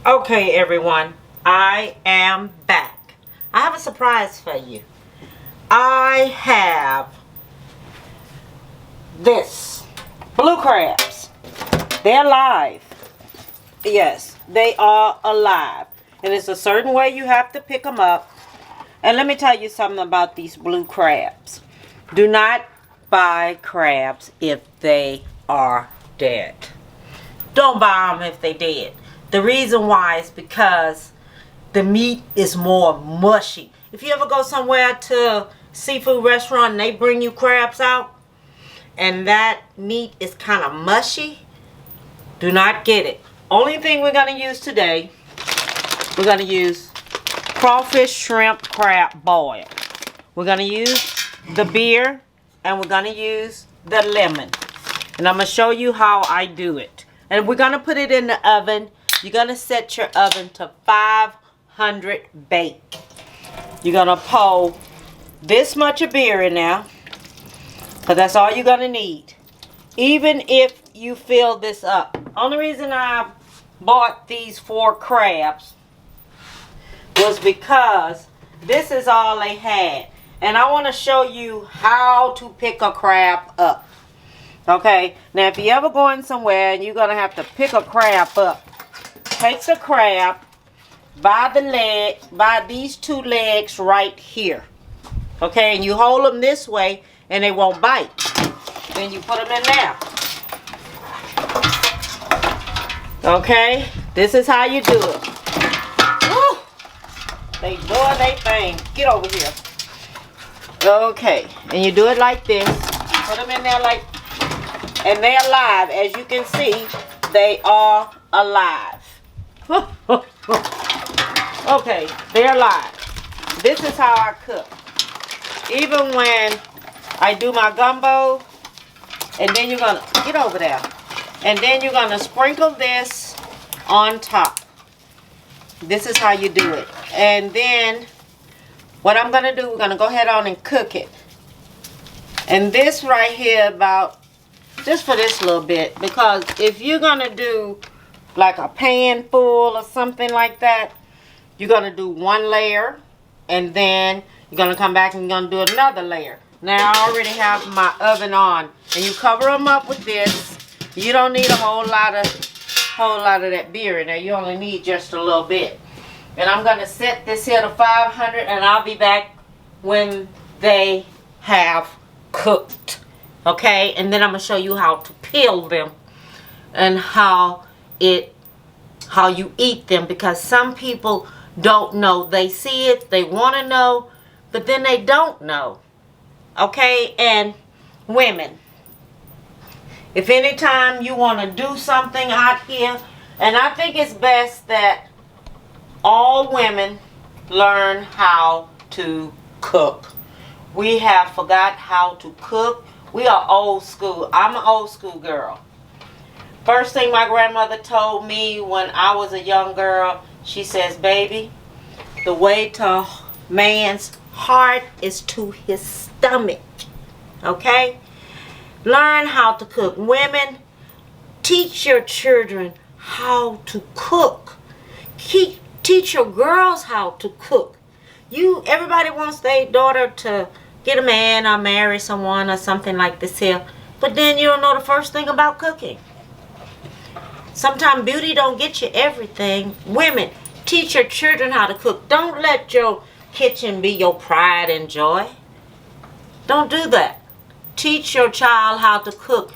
Okay, everyone, I am back. I have a surprise for you. I have this blue crabs. They're alive. Yes, they are alive. And it's a certain way you have to pick them up. And let me tell you something about these blue crabs. Do not buy crabs if they are dead. Don't buy them if they're dead. The reason why is because the meat is more mushy. If you ever go somewhere to a seafood restaurant and they bring you crabs out and that meat is kind of mushy, do not get it. Only thing we're going to use today, we're going to use crawfish, shrimp, crab boil. We're going to use the beer and we're going to use the lemon. And I'm going to show you how I do it. And we're going to put it in the oven. You're going to set your oven to 500 bake. You're going to pour this much of beer in there. Because that's all you're going to need. Even if you fill this up. Only reason I bought these 4 crabs was because this is all they had. And I want to show you how to pick a crab up. Okay, now if you ever going somewhere and you're going to have to pick a crab up, take the crab by the leg, by these 2 legs right here. Okay, and you hold them this way and they won't bite. Then you put them in there. Okay, this is how you do it. Woo! They doing their thing. Get over here. Okay, and you do it like this. Put them in there like, and they're alive. As you can see, they are alive. Okay, they're alive. This is how I cook. Even when I do my gumbo, and then you're gonna get over there, and then you're gonna sprinkle this on top. This is how you do it. And then what I'm gonna do, we're gonna go ahead on and cook it. And this right here about just for this little bit, because if you're gonna do like a pan full or something like that, you're gonna do 1 layer and then you're gonna come back and you're gonna do another layer. Now I already have my oven on, and you cover them up with this. You don't need a whole lot of that beer in there. You only need just a little bit. And I'm gonna set this here to 500, and I'll be back when they have cooked. Okay, and then I'm gonna show you how to peel them and how you eat them, because some people don't know. They see it, they want to know, but then they don't know. Okay, and women, if anytime you want to do something out here, and I think it's best that all women learn how to cook. We have forgot how to cook. We are old school. I'm an old school girl. First thing my grandmother told me when I was a young girl, she says, baby, the way to a man's heart is to his stomach. Okay? Learn how to cook. Women, teach your children how to cook. Teach your girls how to cook. Everybody wants their daughter to get a man or marry someone or something like this here. But then you don't know the first thing about cooking. Sometimes beauty don't get you everything. Women, teach your children how to cook. Don't let your kitchen be your pride and joy. Don't do that. Teach your child how to cook.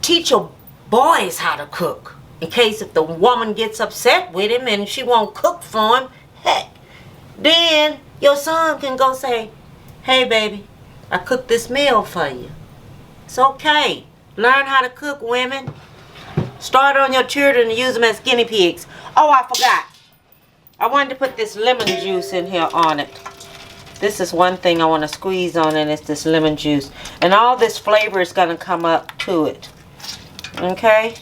Teach your boys how to cook. In case if the woman gets upset with him and she won't cook for him, heck, then your son can go say, hey baby, I cooked this meal for you. It's okay. Learn how to cook, women. Start on your children and use them as guinea pigs. Oh, I forgot. I wanted to put this lemon juice in here on it. This is one thing I want to squeeze on, and it's this lemon juice. And all this flavor is going to come up to it. Okay?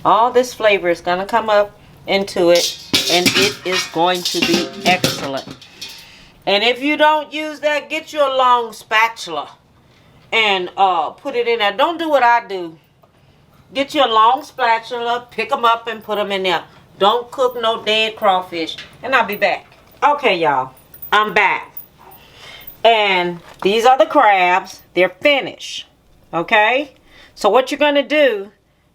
All this flavor is going to come up into it, and it is going to be excellent. And if you don't use that, get you a long spatula and put it in there. Don't do what I do. get you a long spatula, pick them up and put them in there. Don't cook no dead crawfish. And I'll be back. Okay, y'all. I'm back. And these are the crabs. They're finished. Okay? So what you're going to do,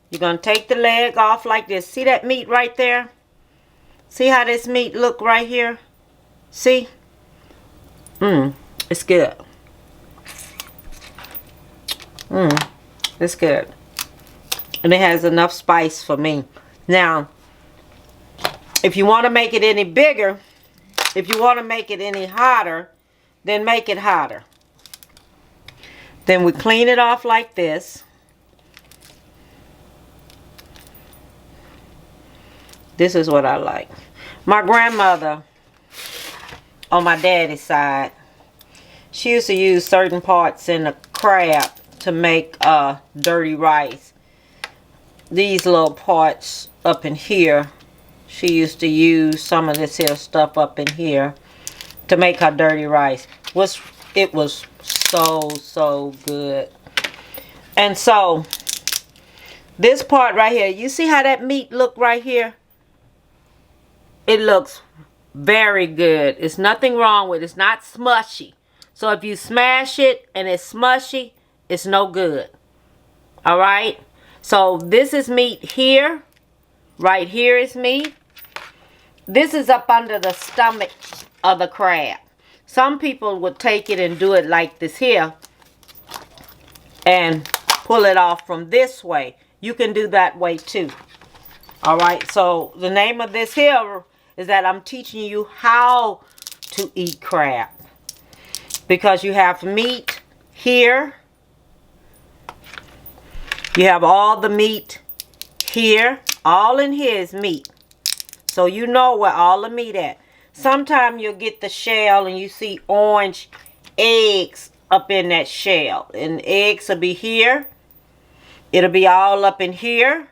you're going to take the leg off like this. See that meat right there? See how this meat look right here? See? It's good. It's good. And it has enough spice for me. Now, if you want to make it any bigger, if you want to make it any hotter, then make it hotter. Then we clean it off like this. This is what I like. My grandmother, on my daddy's side, she used to use certain parts in the crab to make dirty rice. These little parts up in here, she used to use some of this here stuff up in here to make her dirty rice. It was so good. And so, this part right here, you see how that meat look right here? It looks very good. It's nothing wrong with it. It's not smushy. So if you smash it and it's smushy, it's no good. Alright? So this is meat here. Right here is meat. This is up under the stomach of the crab. Some people would take it and do it like this here. And pull it off from this way. You can do that way too. Alright? So the name of this here is that I'm teaching you how to eat crab. Because you have meat here. You have all the meat here. All in here is meat. So you know where all the meat at. Sometimes you'll get the shell and you see orange eggs up in that shell. And eggs will be here. It'll be all up in here.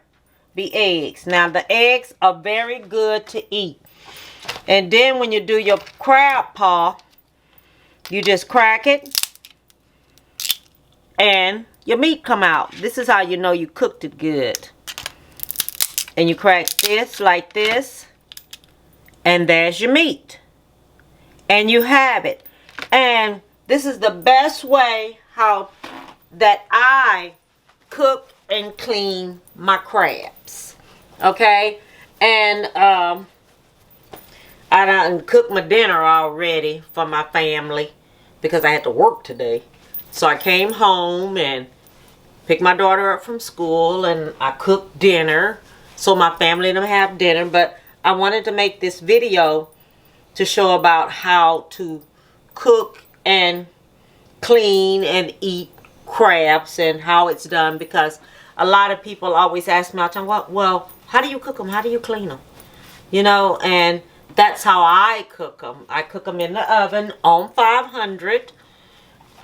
Be eggs. Now the eggs are very good to eat. And then when you do your crab paw, you just crack it and your meat come out. This is how you know you cooked it good. And you crack this like this, and there's your meat. And you have it. And this is the best way how that I cook and clean my crabs. Okay? And I done cooked my dinner already for my family because I had to work today. So I came home and picked my daughter up from school and I cooked dinner so my family and them have dinner. But I wanted to make this video to show about how to cook and clean and eat crabs and how it's done, because a lot of people always ask me all the time, well, how do you cook them? How do you clean them? You know, and that's how I cook them. I cook them in the oven on 500.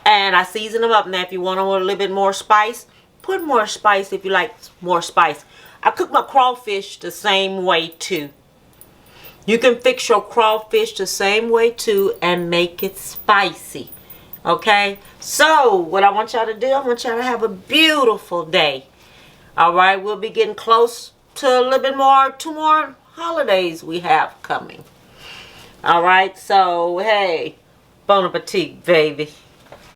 And I season them up. Now, if you want a little bit more spice, put more spice if you like more spice. I cook my crawfish the same way too. You can fix your crawfish the same way too and make it spicy. Okay? So, what I want y'all to do, I want y'all to have a beautiful day. Alright? We'll be getting close to a little bit more, 2 more holidays we have coming. Alright? So, hey, bon appetit, baby.